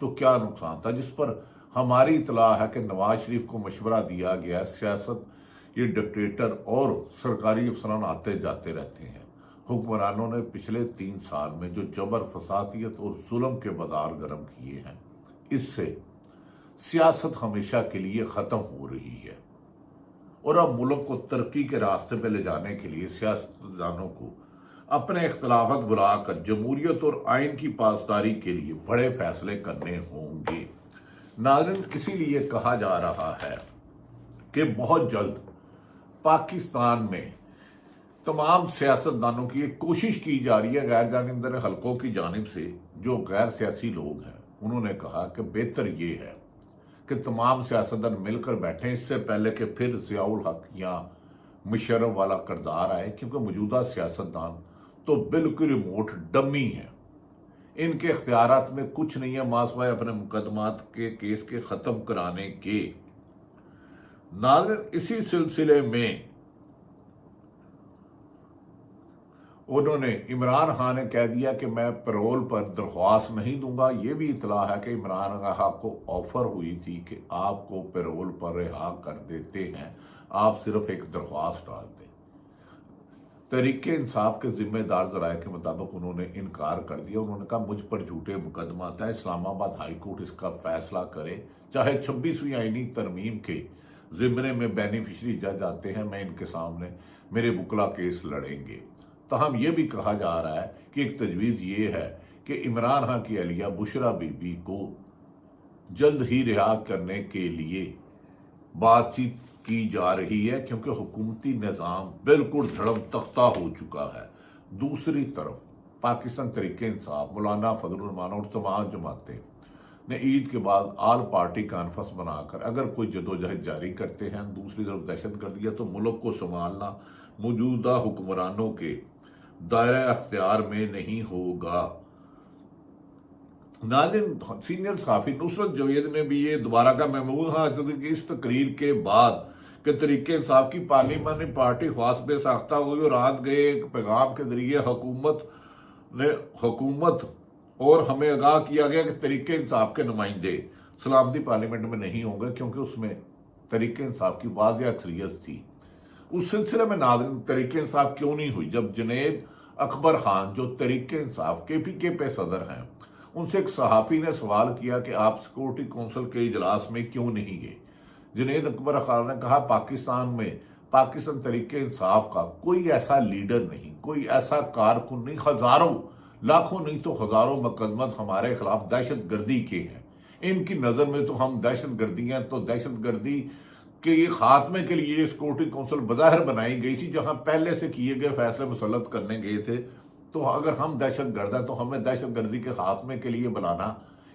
تو کیا نقصان تھا، جس پر ہماری اطلاع ہے کہ نواز شریف کو مشورہ دیا گیا. سیاست یہ ڈکٹیٹر اور سرکاری افسران آتے جاتے رہتے ہیں. حکمرانوں نے پچھلے 3 سال میں جو جبر، فسادیت اور ظلم کے بازار گرم کیے ہیں، اس سے سیاست ہمیشہ کے لیے ختم ہو رہی ہے. اور اب ملک کو ترقی کے راستے پہ لے جانے کے لیے سیاستدانوں کو اپنے اختلافات بلا کر جمہوریت اور آئین کی پاسداری کے لیے بڑے فیصلے کرنے ہوں گے. ناظرین، اسی لیے کہا جا رہا ہے کہ بہت جلد پاکستان میں تمام سیاستدانوں کی ایک کوشش کی جا رہی ہے. غیر جانبدار حلقوں کی جانب سے جو غیر سیاسی لوگ ہیں، انہوں نے کہا کہ بہتر یہ ہے کہ تمام سیاستدان مل کر بیٹھیں، اس سے پہلے کہ پھر ضیاء الحق یا مشرف والا کردار آئے، کیونکہ موجودہ سیاستدان تو بالکل ریموٹ ڈمی ہیں. ان کے اختیارات میں کچھ نہیں ہے ماسوائے اپنے مقدمات کے کیس کے ختم کرانے کے. ناظرین، اسی سلسلے میں انہوں نے عمران خان نے کہہ دیا کہ میں پیرول پر درخواست نہیں دوں گا. یہ بھی اطلاع ہے کہ عمران خان کو آفر ہوئی تھی کہ آپ کو پیرول پر رہا کر دیتے ہیں، آپ صرف ایک درخواست ڈال دیں. تحریک انصاف کے ذمہ دار ذرائع کے مطابق انہوں نے انکار کر دیا. انہوں نے کہا مجھ پر جھوٹے مقدمات ہیں، اسلام آباد ہائی کورٹ اس کا فیصلہ کرے، چاہے 26ویں آئینی ترمیم کے زمرے میں بینیفیشری جج آتے ہیں، میں ان کے سامنے میرے وکلا کیس لڑیں گے. تاہم یہ بھی کہا جا رہا ہے کہ ایک تجویز یہ ہے کہ عمران خان کی اہلیہ بشرا بی بی کو جلد ہی رہا کرنے کے لیے بات چیت کی جا رہی ہے، کیونکہ حکومتی نظام بالکل دھڑم تختہ ہو چکا ہے. دوسری طرف پاکستان تحریک انصاف، مولانا فضل الرحمان اور تمام جماعتیں نے عید کے بعد آل پارٹی کانفرنس بنا کر اگر کوئی جدوجہد جاری کرتے ہیں. دوسری طرف دہشت گردی ہے تو ملک کو سنبھالنا موجودہ حکمرانوں کے دائرہ اختیار میں نہیں ہوگا. ناظرین، سینئر صحافی نصرت جوید نے بھی یہ دوبارہ کا محمود حاجی کی اس تقریر کے بعد کہ تحریک انصاف کی پارلیمانی پارٹی خاص بے ساختہ ہوئی اور رات گئے ایک پیغام کے ذریعے حکومت اور ہمیں آگاہ کیا گیا کہ تحریک انصاف کے نمائندے سلامتی پارلیمنٹ میں نہیں ہوں گے، کیونکہ اس میں تحریک انصاف کی واضح اکثریت تھی. اس سلسلے میں ناظرین، تحریک انصاف کیوں نہیں ہوئی؟ جب جنید اکبر خان جو تحریک انصاف KPK پہ صدر ہیں، ان سے ایک صحافی نے سوال کیا کہ آپ سیکورٹی کونسل کے اجلاس میں کیوں نہیں گئے؟ جنید اکبر خان نے کہا پاکستان میں پاکستان تحریک انصاف کا کوئی ایسا لیڈر نہیں، کوئی ایسا کارکن نہیں، ہزاروں لاکھوں نہیں تو ہزاروں مقدمات ہمارے خلاف دہشت گردی کے ہیں. ان کی نظر میں تو ہم دہشت گردی ہیں، تو دہشت گردی کہ یہ خاتمے کے لیے یہ سیکورٹی کونسل بظاہر بنائی گئی تھی، جہاں پہلے سے کیے گئے فیصلے مسلط کرنے گئے تھے. تو اگر ہم دہشت گرد ہیں تو ہمیں دہشت گردی کے خاتمے کے لیے بلانا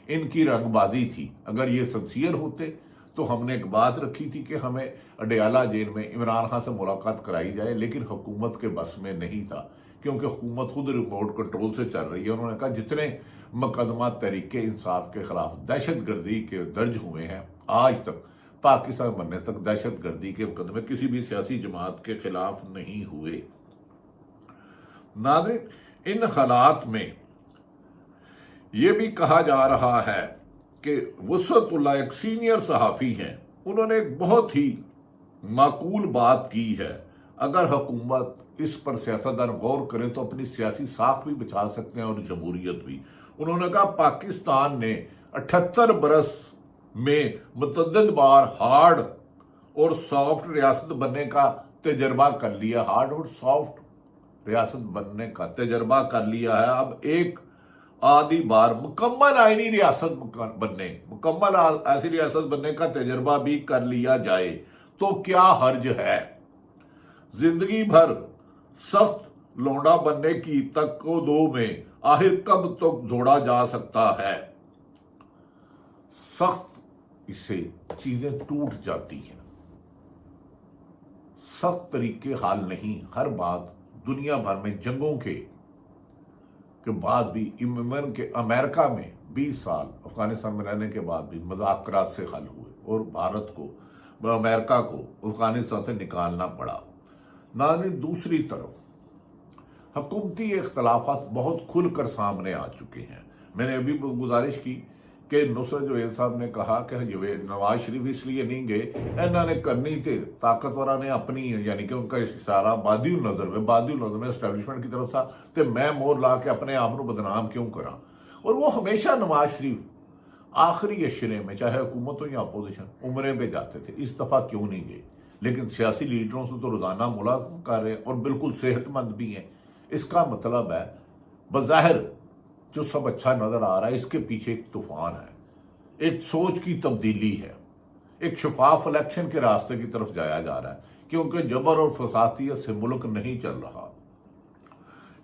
ان کی رنگ بازی تھی. اگر یہ سنسیئر ہوتے تو ہم نے ایک بات رکھی تھی کہ ہمیں اڈیالہ جیل میں عمران خان سے ملاقات کرائی جائے، لیکن حکومت کے بس میں نہیں تھا، کیونکہ حکومت خود ریموٹ کنٹرول سے چل رہی ہے. انہوں نے کہا جتنے مقدمات تحریک انصاف کے خلاف دہشت گردی کے درج ہوئے ہیں، آج تک پاکستان بننے تک دہشت گردی کے مقدمے کسی بھی سیاسی جماعت کے خلاف نہیں ہوئے. ناظرین، ان حالات میں یہ بھی کہا جا رہا ہے کہ وسعت اللہ ایک سینئر صحافی ہیں، انہوں نے ایک بہت ہی معقول بات کی ہے. اگر حکومت اس پر سیاستدان غور کریں تو اپنی سیاسی ساکھ بھی بچا سکتے ہیں اور جمہوریت بھی. انہوں نے کہا پاکستان نے 78 برس میں متعدد بار ہارڈ اور سافٹ ریاست بننے کا تجربہ کر لیا، ہارڈ اور سافٹ ریاست بننے کا تجربہ کر لیا ہے. اب ایک آدھی بار مکمل آئینی ریاست بننے، مکمل ایسی ریاست بننے کا تجربہ بھی کر لیا جائے تو کیا حرج ہے؟ زندگی بھر سخت لونڈا بننے کی تک و دو میں آخر کب تک دوڑا جا سکتا ہے؟ سخت اس سے چیزیں ٹوٹ جاتی ہیں. سخت طریقے حال نہیں. ہر بات دنیا بھر میں جنگوں کے بعد بھی، ایون کہ امریکہ میں 20 سال افغانستان میں رہنے کے بعد بھی مذاکرات سے حل ہوئے اور بھارت کو، امریکہ کو افغانستان سے نکالنا پڑا. ناظرین، دوسری طرف حکومتی اختلافات بہت کھل کر سامنے آ چکے ہیں. میں نے ابھی گزارش کی کہ نصرت جوید صاحب نے کہا کہ نواز شریف اس لیے نہیں گئے، انہوں نے کرنی تھے طاقتورہ نے اپنی، یعنی کہ ان کا اشارہ بادی النظر میں اسٹیبلشمنٹ کی طرف تھا، تو میں مور لا کے اپنے آپ کو بدنام کیوں کراں۔ اور وہ ہمیشہ نواز شریف آخری اشرے میں چاہے حکومت ہو یا اپوزیشن عمرے پہ جاتے تھے، اس دفعہ کیوں نہیں گئے؟ لیکن سیاسی لیڈروں سے تو روزانہ ملاقات کر رہے ہیں اور بالکل صحت مند بھی ہیں۔ اس کا مطلب ہے بظاہر جو سب اچھا نظر آ رہا ہے، اس کے پیچھے ایک طوفان ہے، ایک سوچ کی تبدیلی ہے، ایک شفاف الیکشن کے راستے کی طرف جایا جا رہا ہے، کیونکہ جبر اور فسادیت سے ملک نہیں چل رہا۔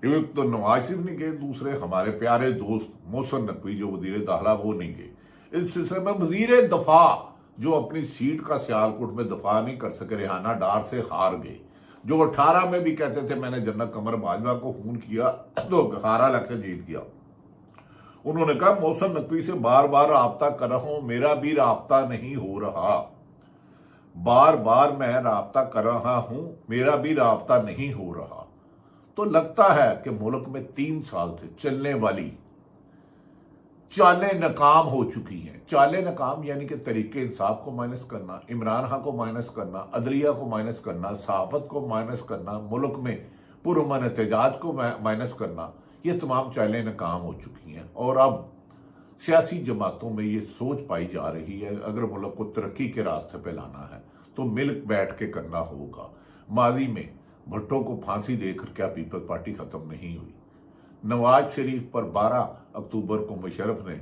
ایک تو نواز شریف نہیں گئے، دوسرے ہمارے پیارے دوست محسن نقوی جو وزیر داخلہ وہ نہیں گئے۔ اس سلسلے میں وزیر دفاع جو اپنی سیٹ کا سیالکوٹ میں دفاع نہیں کر سکے، ریحانہ ڈار سے ہار گئے، جو 18 میں بھی کہتے تھے میں نے جنرل قمر باجوہ کو فون کیا تو ہارا الیکشن جیت گیا۔ انہوں نے کہا محسن نقوی سے بار بار رابطہ کر رہا ہوں، میرا بھی رابطہ نہیں ہو رہا، بار بار میں رابطہ کر رہا ہوں، میرا بھی رابطہ نہیں ہو رہا۔ تو لگتا ہے کہ ملک میں 3 سال سے چلنے والی چالیں ناکام ہو چکی ہیں۔ چالیں ناکام یعنی کہ طریقہ انصاف کو مائنس کرنا، عمران خان کو مائنس کرنا، عدلیہ کو مائنس کرنا، صحافت کو مائنس کرنا، ملک میں پرامن احتجاج کو مائنس کرنا، یہ تمام چالیں ناکام ہو چکی ہیں۔ اور اب سیاسی جماعتوں میں یہ سوچ پائی جا رہی ہے اگر ملک کو ترقی کے راستے پہ لانا ہے تو مل بیٹھ کے کرنا ہوگا۔ ماضی میں بھٹو کو پھانسی دے کر کیا پیپلز پارٹی ختم نہیں ہوئی؟ نواز شریف پر 12 اکتوبر کو مشرف نے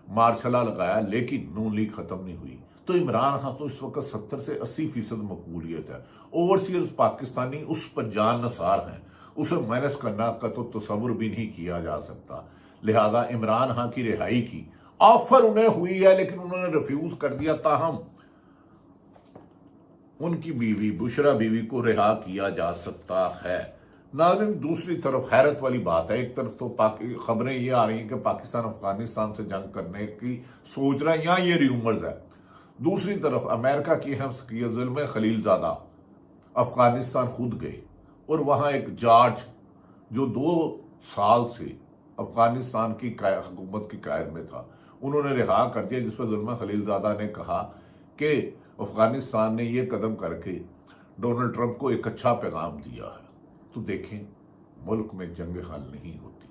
مارشلہ لگایا لیکن نون لیگ ختم نہیں ہوئی۔ تو عمران خان تو اس وقت 70 سے 80% مقبولیت ہے، اوورسیئرز پاکستانی اس پر جان نثار ہیں، اسے مائنس کرنا کا تو تصور بھی نہیں کیا جا سکتا۔ لہذا عمران خان کی رہائی کی آفر انہیں ہوئی ہے لیکن انہوں نے ریفیوز کر دیا، تاہم ان کی بیوی بشرا بیوی کو رہا کیا جا سکتا ہے۔ ناظرین، دوسری طرف حیرت والی بات ہے، ایک طرف تو خبریں یہ آ رہی ہیں کہ پاکستان افغانستان سے جنگ کرنے کی سوچ رہا ہے، یا یہ ریومرز ہے۔ دوسری طرف امریکہ کی اہم سکیت ظلم خلیل زادہ افغانستان خود گئے اور وہاں ایک جارج جو 2 سال سے افغانستان کی حکومت کی قید میں تھا، انہوں نے رہا کر دیا، جس پر ظلم خلیل زادہ نے کہا کہ افغانستان نے یہ قدم کر کے ڈونلڈ ٹرمپ کو ایک اچھا پیغام دیا ہے۔ تو دیکھیں ملک میں جنگ حل نہیں ہوتی،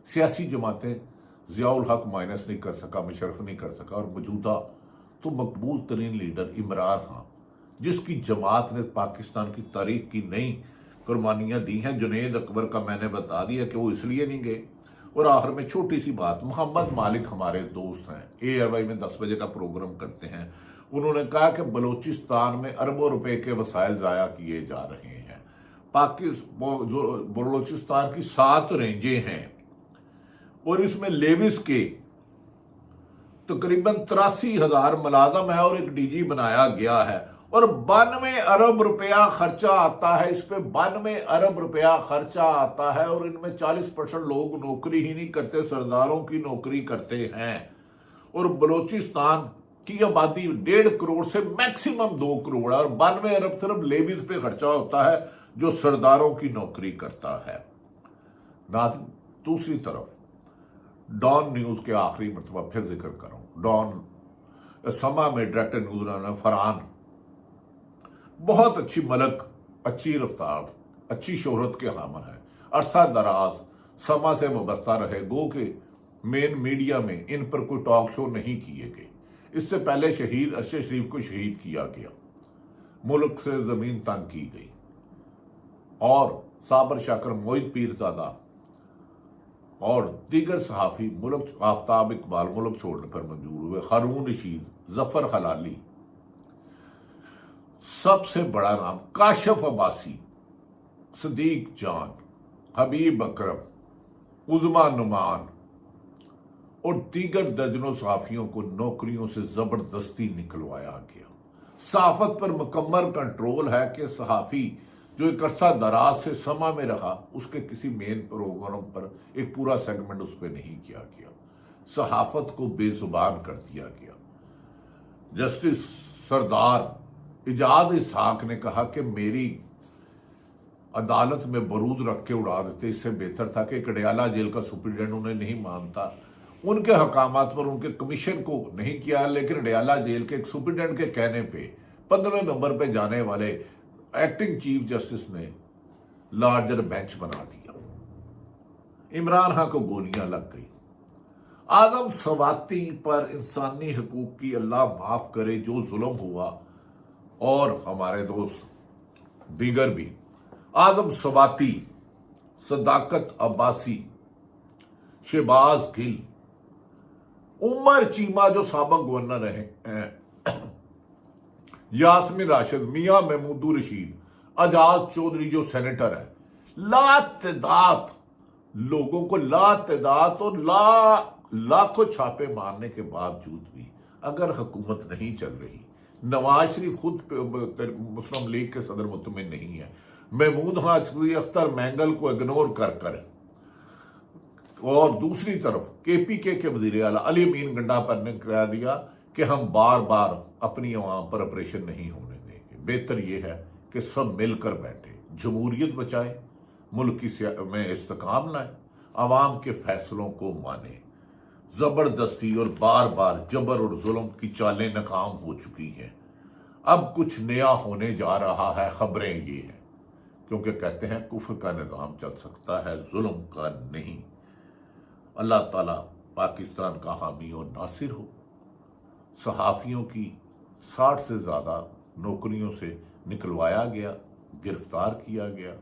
سیاسی جماعتیں ضیاء الحق مائنس نہیں کر سکا، مشرف نہیں کر سکا، اور موجودہ تو مقبول ترین لیڈر عمران خان جس کی جماعت نے پاکستان کی تاریخ کی نئی قربانیاں دی ہیں۔ جنید اکبر کا میں نے بتا دیا کہ وہ اس لیے نہیں گئے۔ اور آخر میں چھوٹی سی بات، محمد مالک ہمارے دوست ہیں، ARY میں 10 بجے کا پروگرام کرتے ہیں، انہوں نے کہا کہ بلوچستان میں اربوں روپے کے وسائل ضائع کیے جا رہے ہیں۔ بلوچستان کی 7 رینجیں ہیں اور اس میں لیوس کے تقریباً 83,000 ملازم ہے اور ایک DG بنایا گیا ہے، اور 92 ارب روپیہ خرچہ آتا ہے، اس پہ 92 ارب روپیہ خرچہ آتا ہے، اور ان میں 40% لوگ نوکری ہی نہیں کرتے، سرداروں کی نوکری کرتے ہیں۔ اور بلوچستان کی آبادی 1.5 کروڑ سے میکسیمم 2 کروڑ ہے، اور 92 ارب صرف لیویز پہ خرچہ ہوتا ہے جو سرداروں کی نوکری کرتا ہے۔ دوسری طرف ڈان نیوز کے آخری مرتبہ پھر ذکر کروں، ڈان سما میں ڈائریکٹر نیوز فرحان بہت اچھی ملک، اچھی رفتار، اچھی شہرت کے حامل ہیں، عرصہ دراز سما سے وابستہ رہے، گو کہ مین میڈیا میں ان پر کوئی ٹاک شو نہیں کیے گئے۔ اس سے پہلے شہید ارشد شریف کو شہید کیا گیا، ملک سے زمین تنگ کی گئی، اور صابر شاکر، موعد پیرزادہ اور دیگر صحافی ملک، آفتاب اقبال ملک چھوڑنے پر مجبور ہوئے، ہارون رشید، ظفر حلالی، سب سے بڑا نام کاشف عباسی، صدیق جان، حبیب اکرم، عظما نعمان اور دیگر درجنوں صحافیوں کو نوکریوں سے زبردستی نکلوایا گیا۔ صحافت پر مکمل کنٹرول ہے کہ صحافی جو ایک عرصہ دراز سے سما میں رہا، اس کے کسی مین پروگرام پر ایک پورا سیگمنٹ اس پہ نہیں کیا گیا، صحافت کو بے زبان کر دیا گیا۔ جسٹس سردار اعجاز اسحاق نے کہا کہ میری عدالت میں بارود رکھ کے اڑا دیتے، اس سے بہتر تھا کہ کڈیالہ جیل کا سپرنٹینڈنٹ انہیں نہیں مانتا، ان کے حکامات پر ان کے کمیشن کو نہیں کیا، لیکن اڈیالہ جیل کے ایک سپرنٹینڈنٹ کے کہنے پہ 15 نمبر پہ جانے والے ایکٹنگ چیف جسٹس نے لارجر بینچ بنا دیا۔ عمران خان کو گولیاں لگ گئی۔ آدم سواتی پر انسانی حقوق کی اللہ معاف کرے جو ظلم ہوا، اور ہمارے دوست دیگر بھی، آدم سواتی، صداقت عباسی، شہباز گل، عمر چیمہ جو سابق گورنر رہے ہیں، یاسمین راشد، میاں محمود رشید، اعجاز چودھری جو سینیٹر ہے، لا تعداد لوگوں کو، لا تعداد اور لاکھوں چھاپے مارنے کے باوجود بھی اگر حکومت نہیں چل رہی، نواز شریف خود مسلم لیگ کے صدر مطمئن نہیں ہے، محمود حاجی اختر مینگل کو اگنور کر اور دوسری طرف کے پی کے وزیر اعلیٰ علی امین گنڈا پر نے کہہ دیا کہ ہم بار بار اپنی عوام پر آپریشن نہیں ہونے دیں گے، بہتر یہ ہے کہ سب مل کر بیٹھے، جمہوریت بچائیں، ملک کی میں استحکام لائیں، عوام کے فیصلوں کو مانیں۔ زبردستی اور بار بار جبر اور ظلم کی چالیں ناکام ہو چکی ہیں، اب کچھ نیا ہونے جا رہا ہے، خبریں یہ ہیں، کیونکہ کہتے ہیں کفر کا نظام چل سکتا ہے، ظلم کا نہیں۔ اللہ تعالیٰ پاکستان کا حامی اور ناصر ہو۔ صحافیوں کی 60 سے زیادہ نوکریوں سے نکلوایا گیا، گرفتار کیا گیا،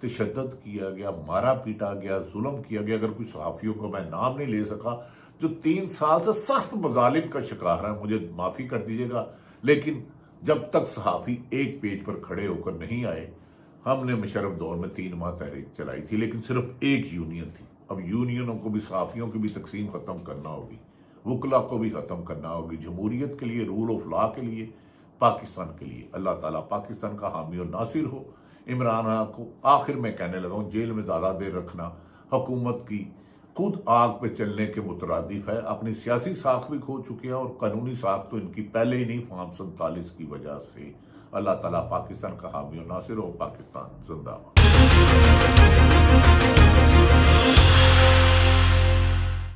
تشدد کیا گیا، مارا پیٹا گیا، ظلم کیا گیا۔ اگر کچھ صحافیوں کو میں نام نہیں لے سکا جو 3 سال سے سخت مظالم کا شکار ہے، مجھے معافی کر دیجیے گا، لیکن جب تک صحافی ایک پیج پر کھڑے ہو کر نہیں آئے، ہم نے مشرف دور میں 3 ماہ تحریک چلائی تھی، لیکن صرف ایک یونین تھی۔ اب یونینوں کو بھی، صحافیوں کی بھی تقسیم ختم کرنا ہوگی، وکلا کو بھی ختم کرنا ہوگی، جمہوریت کے لیے، رول آف لا کے لیے، پاکستان کے لیے۔ اللہ تعالیٰ پاکستان کا حامی اور ناصر ہو۔ عمران خان کو آخر میں کہنے لگا ہوں، جیل میں زیادہ دیر رکھنا حکومت کی خود آگ پہ چلنے کے مترادف ہے۔ اپنی سیاسی ساکھ بھی کھو چکے ہیں، اور قانونی ساکھ تو ان کی پہلے ہی نہیں، فارم 47 کی وجہ سے۔ اللہ تعالیٰ پاکستان کا حامی اور ناصر ہو۔ پاکستان زندہ باد۔